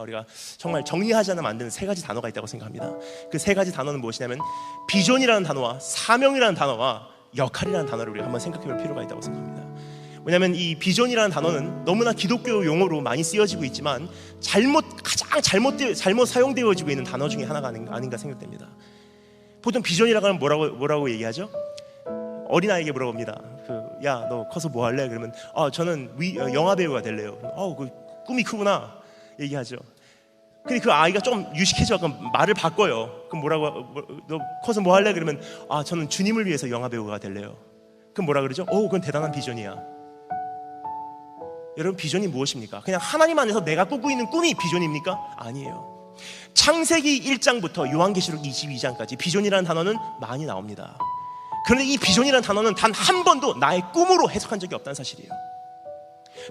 우리가 정말 정리하지 않으면 안 되는 세 가지 단어가 있다고 생각합니다. 그 세 가지 단어는 무엇이냐면 비전이라는 단어와 사명이라는 단어와 역할이라는 단어를 우리가 한번 생각해 볼 필요가 있다고 생각합니다. 왜냐하면 이 비전이라는 단어는 너무나 기독교 용어로 많이 쓰여지고 있지만 가장 잘못 사용되어지고 있는 단어 중에 하나가 아닌가 생각됩니다. 보통 비전이라고 하면 뭐라고 얘기하죠? 어린아이에게 물어봅니다. 야, 너 커서 뭐 할래? 그러면 저는 영화 배우가 될래요. 그 꿈이 크구나 얘기하죠. 근데 그 아이가 좀 유식해져 그럼 말을 바꿔요. 그럼 너 커서 뭐 할래? 그러면 저는 주님을 위해서 영화 배우가 될래요. 그럼 뭐라 그러죠? 그건 대단한 비전이야. 여러분, 비전이 무엇입니까? 그냥 하나님 안에서 내가 꾸고 있는 꿈이 비전입니까? 아니에요. 창세기 1장부터 요한계시록 22장까지 비전이라는 단어는 많이 나옵니다. 그런데 이 비전이라는 단어는 단 한 번도 나의 꿈으로 해석한 적이 없다는 사실이에요.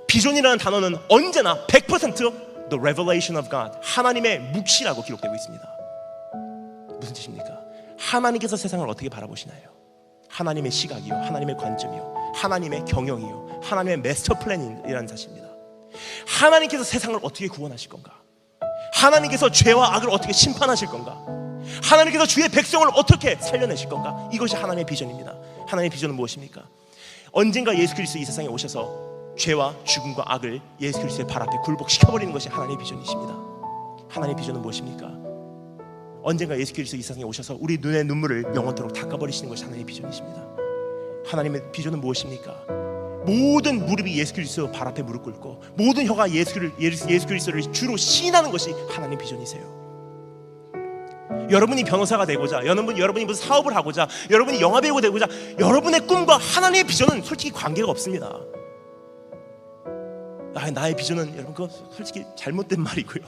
비전이라는 단어는 언제나 100% The revelation of God, 하나님의 묵시라고 기록되고 있습니다. 무슨 뜻입니까? 하나님께서 세상을 어떻게 바라보시나요? 하나님의 시각이요, 하나님의 관점이요, 하나님의 경영이요, 하나님의 마스터 플랜이라는 사실입니다. 하나님께서 세상을 어떻게 구원하실 건가? 하나님께서 죄와 악을 어떻게 심판하실 건가? 하나님께서 주의 백성을 어떻게 살려내실 건가? 이것이 하나님의 비전입니다. 하나님의 비전은 무엇입니까? 언젠가 예수 그리스도 이 세상에 오셔서 죄와 죽음과 악을 예수 그리스도의 발 앞에 굴복시켜버리는 것이 하나님의 비전이십니다. 하나님의 비전은 무엇입니까? 언젠가 예수 그리스도 이 세상에 오셔서 우리 눈의 눈물을 영원토록 닦아버리시는 것이 하나님의 비전이십니다. 하나님의 비전은 무엇입니까? 모든 무릎이 예수 그리스도 발 앞에 무릎 꿇고 모든 혀가 예수 그리스도를 주로 시인하는 것이 하나님의 비전이세요. 여러분이 변호사가 되고자, 여러분이 무슨 사업을 하고자, 여러분이 영화배우가 되고자, 여러분의 꿈과 하나님의 비전은 솔직히 관계가 없습니다. 나의 비전은, 여러분, 그거 솔직히 잘못된 말이고요.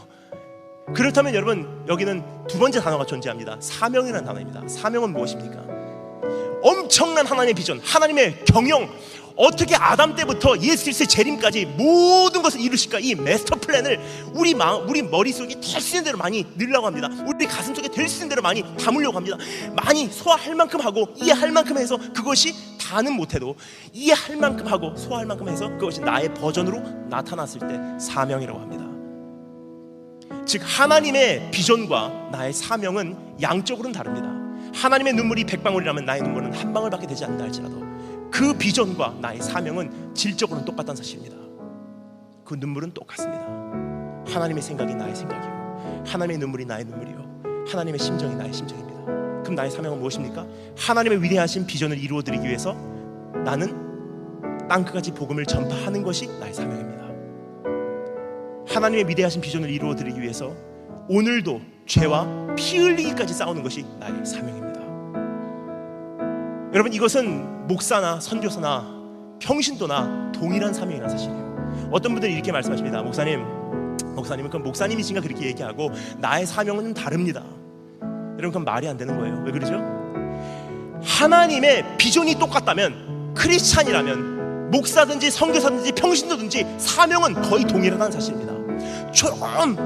그렇다면 여러분, 여기는 두 번째 단어가 존재합니다. 사명이라는 단어입니다. 사명은 무엇입니까? 엄청난 하나님의 비전, 하나님의 경영, 어떻게 아담 때부터 예수 그리스도의 재림까지 모든 것을 이루실까, 이 마스터 플랜을 우리 머릿속에 될 수 있는 대로 많이 넣으려고 합니다. 우리 가슴속에 될 수 있는 대로 많이 담으려고 합니다. 많이 소화할 만큼 하고 이해할 만큼 해서, 그것이 다는 못해도 이해할 만큼 하고 소화할 만큼 해서 그것이 나의 버전으로 나타났을 때 사명이라고 합니다. 즉, 하나님의 비전과 나의 사명은 양적으로는 다릅니다. 하나님의 눈물이 100방울이라면 나의 눈물은 한 방울밖에 되지 않는다 할지라도 그 비전과 나의 사명은 질적으로는 똑같다는 사실입니다. 그 눈물은 똑같습니다. 하나님의 생각이 나의 생각이요, 하나님의 눈물이 나의 눈물이요, 하나님의 심정이 나의 심정입니다. 그럼 나의 사명은 무엇입니까? 하나님의 위대하신 비전을 이루어드리기 위해서 나는 땅끝까지 복음을 전파하는 것이 나의 사명입니다. 하나님의 위대하신 비전을 이루어드리기 위해서 오늘도 죄와 피 흘리기까지 싸우는 것이 나의 사명입니다. 여러분, 이것은 목사나 선교사나 평신도나 동일한 사명이라는 사실이에요. 어떤 분들이 이렇게 말씀하십니다. 목사님은 그럼 목사님이신가 그렇게 얘기하고 나의 사명은 다릅니다. 여러분, 그건 말이 안 되는 거예요. 왜 그러죠? 하나님의 비전이 똑같다면, 크리스찬이라면, 목사든지 선교사든지 평신도든지 사명은 거의 동일하다는 사실입니다.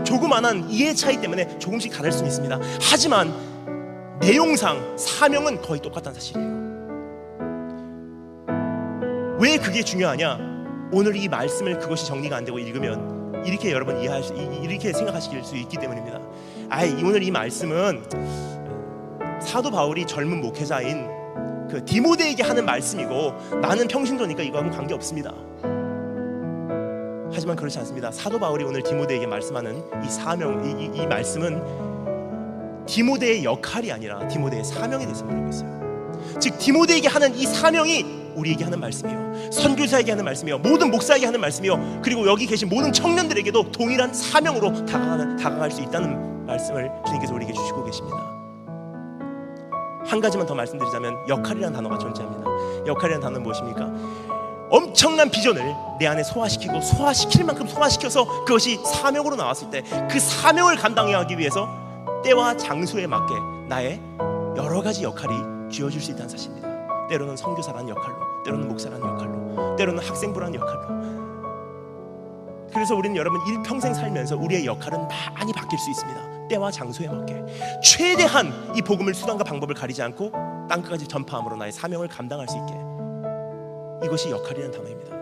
조그만한 이해 차이 때문에 조금씩 다를 수는 있습니다. 하지만 내용상 사명은 거의 똑같다는 사실이에요. 왜 그게 중요하냐? 오늘 이 말씀을 그것이 정리가 안 되고 읽으면 이렇게 여러분 이렇게 생각하실 수 있기 때문입니다. 오늘 이 말씀은 사도 바울이 젊은 목회자인 그 디모데에게 하는 말씀이고 나는 평신도니까 이거하고는 관계없습니다. 하지만 그렇지 않습니다. 사도 바울이 오늘 디모데에게 말씀하는 이 사명, 이 말씀은 디모데의 역할이 아니라 디모데의 사명에 대해서 말하고 있어요. 즉, 디모데에게 하는 이 사명이 우리에게 하는 말씀이요, 선교사에게 하는 말씀이요, 모든 목사에게 하는 말씀이요, 그리고 여기 계신 모든 청년들에게도 동일한 사명으로 다가갈 수 있다는 말씀을 주님께서 우리에게 주시고 계십니다. 한 가지만 더 말씀드리자면 역할이라는 단어가 존재합니다. 역할이라는 단어는 무엇입니까? 엄청난 비전을 내 안에 소화시킬 만큼 소화시켜서 그것이 사명으로 나왔을 때 그 사명을 감당하기 위해서 때와 장소에 맞게 나의 여러 가지 역할이 쥐어질 수 있다는 사실입니다. 때로는 선교사라는 역할로, 때로는 목사라는 역할로, 때로는 학생부라는 역할로. 그래서 우리는 여러분 일평생 살면서 우리의 역할은 많이 바뀔 수 있습니다. 때와 장소에 맞게 최대한 이 복음을 수단과 방법을 가리지 않고 땅끝까지 전파함으로 나의 사명을 감당할 수 있게, 이것이 역할이라는 단어입니다.